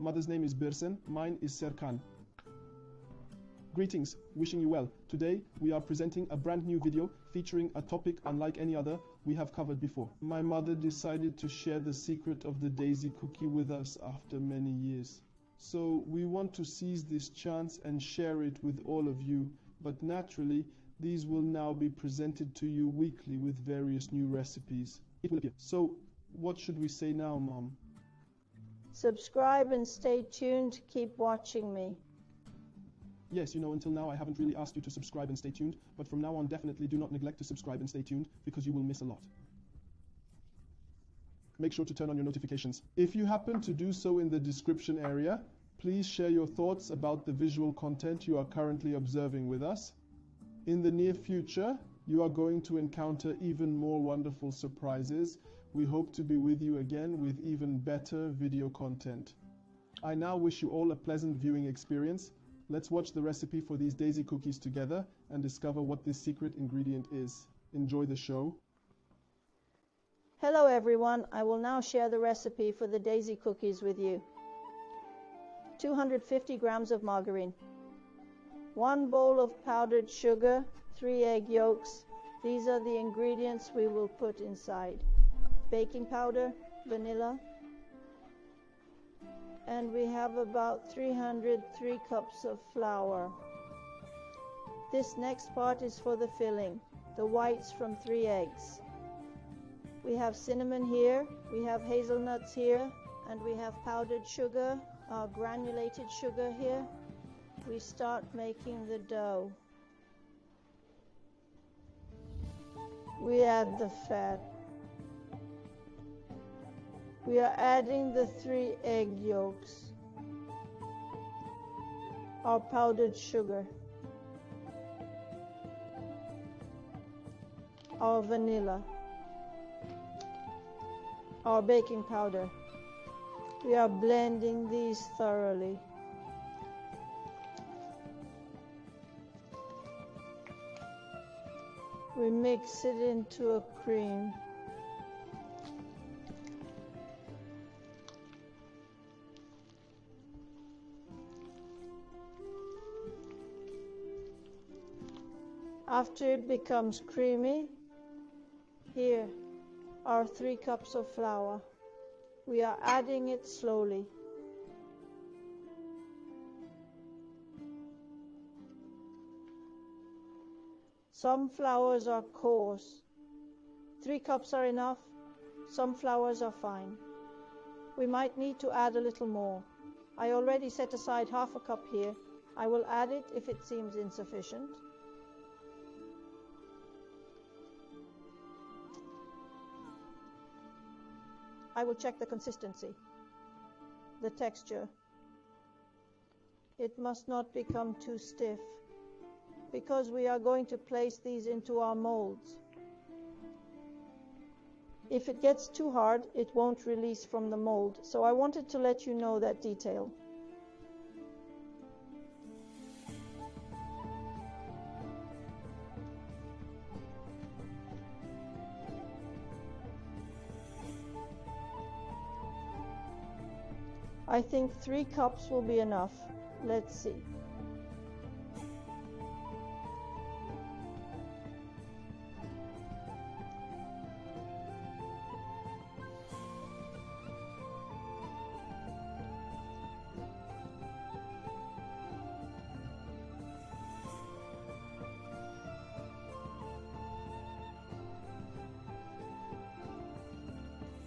Mother's name is Birsen, mine is Serkan. Greetings, wishing you well. Today we are presenting a brand new video featuring a topic unlike any other we have covered before. My mother decided to share the secret of the daisy cookie with us after many years. So we want to seize this chance and share it with all of you, but naturally these will now be presented to you weekly with various new recipes. It will appear. So what should we say now, Mom? Subscribe and stay tuned. Keep watching me. Yes, until now I haven't really asked you to subscribe and stay tuned, but from now on definitely do not neglect to subscribe and stay tuned because you will miss a lot. Make sure to turn on your notifications. If you happen to do so in the description area, please share your thoughts about the visual content you are currently observing with us. In the near future, you are going to encounter even more wonderful surprises. We hope to be with you again with even better video content. I now wish you all a pleasant viewing experience. Let's watch the recipe for these daisy cookies together and discover what this secret ingredient is. Enjoy the show. Hello everyone, I will now share the recipe for the daisy cookies with you. 250 grams of margarine, 1 bowl of powdered sugar, 3 egg yolks. These are the ingredients we will put inside. Baking powder, vanilla, and we have about 303 cups of flour. This next part is for the filling, the whites from 3 eggs. We have cinnamon here, we have hazelnuts here, and we have powdered sugar, our granulated sugar here. We start making the dough. We add the fat. We are adding the 3 egg yolks, our powdered sugar, our vanilla, our baking powder. We are blending these thoroughly. We mix it into a cream. After it becomes creamy, here are 3 cups of flour. We are adding it slowly. Some flours are coarse. 3 cups are enough. Some flours are fine. We might need to add a little more. I already set aside half a cup here. I will add it if it seems insufficient. I will check the consistency, the texture. It must not become too stiff because we are going to place these into our molds. If it gets too hard, it won't release from the mold, so I wanted to let you know that detail. I think 3 cups will be enough. Let's see.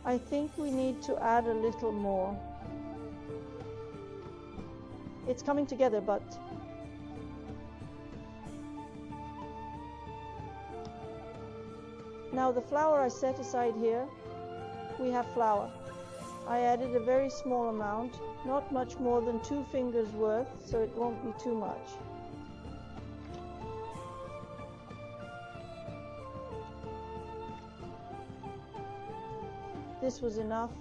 I think we need to add a little more. It's coming together, but now the flour I set aside here, we have flour. I added a very small amount, not much more than 2 fingers worth, so it won't be too much. This was enough.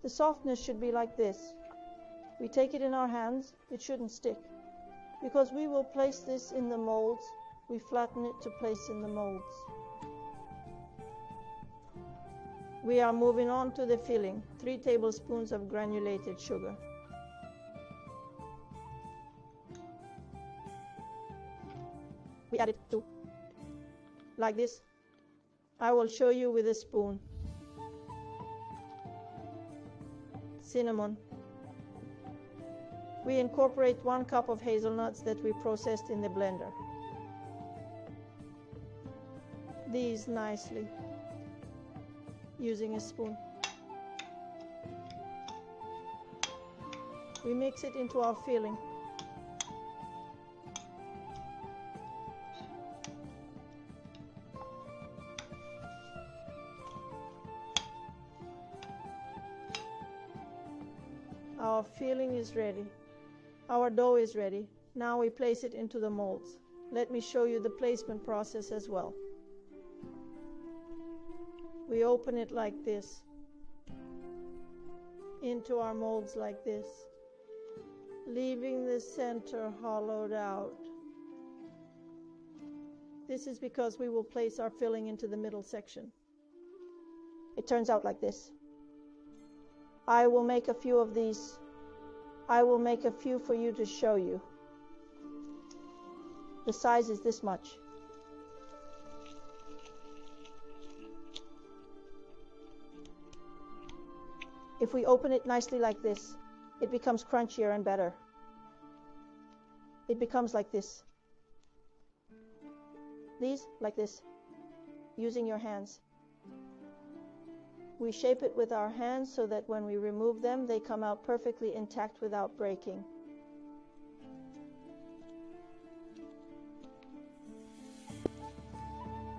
The softness should be like this. We take it in our hands, it shouldn't stick. Because we will place this in the molds, we flatten it to place in the molds. We are moving on to the filling. 3 tablespoons of granulated sugar. We add it to, like this. I will show you with a spoon. Cinnamon. We incorporate 1 cup of hazelnuts that we processed in the blender. These nicely, using a spoon. We mix it into our filling. Our filling is ready. Our dough is ready. Now we place it into the molds. Let me show you the placement process as well. We open it like this, into our molds like this, leaving the center hollowed out. This is because we will place our filling into the middle section. It turns out like this. I will make a few of these. I will make a few for you to show you. The size is this much. If we open it nicely like this, it becomes crunchier and better. It becomes like this. These, like this, using your hands. We shape it with our hands so that when we remove them, they come out perfectly intact without breaking.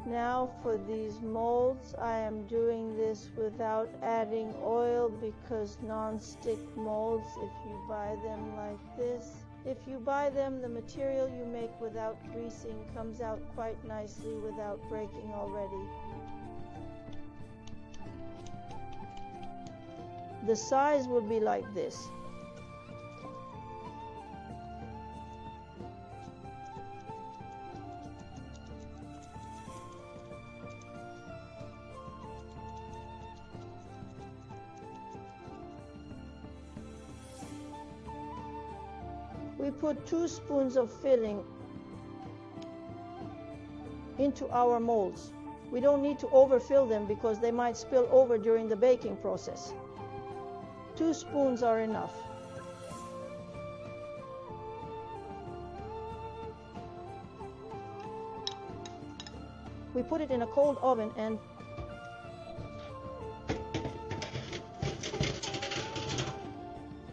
Now for these molds, I am doing this without adding oil because non-stick molds, if you buy them like this, if you buy them, the material you make without greasing comes out quite nicely without breaking already. The size will be like this. We put 2 spoons of filling into our molds. We don't need to overfill them because they might spill over during the baking process. 2 spoons are enough. We put it in a cold oven and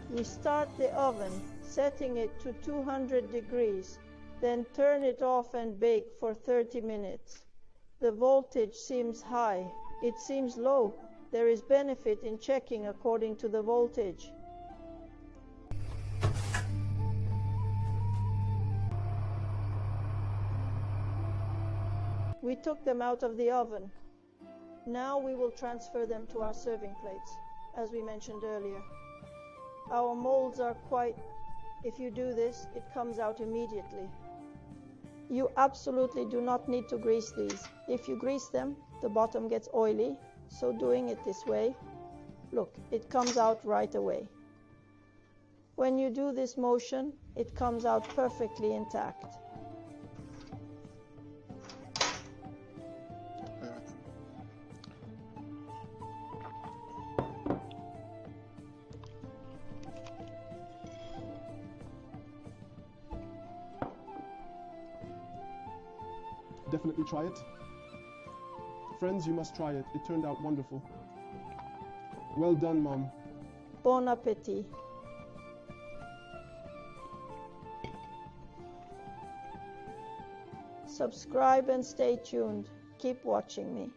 we start the oven, setting it to 200 degrees, then turn it off and bake for 30 minutes. The voltage seems high. It seems low. There is benefit in checking according to the voltage. We took them out of the oven. Now we will transfer them to our serving plates, as we mentioned earlier. Our molds are quite, if you do this, it comes out immediately. You absolutely do not need to grease these. If you grease them, the bottom gets oily. So doing it this way, look, it comes out right away. When you do this motion, it comes out perfectly intact. Definitely try it. Friends, you must try it. It turned out wonderful. Well done, Mom. Bon appétit. Subscribe and stay tuned. Keep watching me.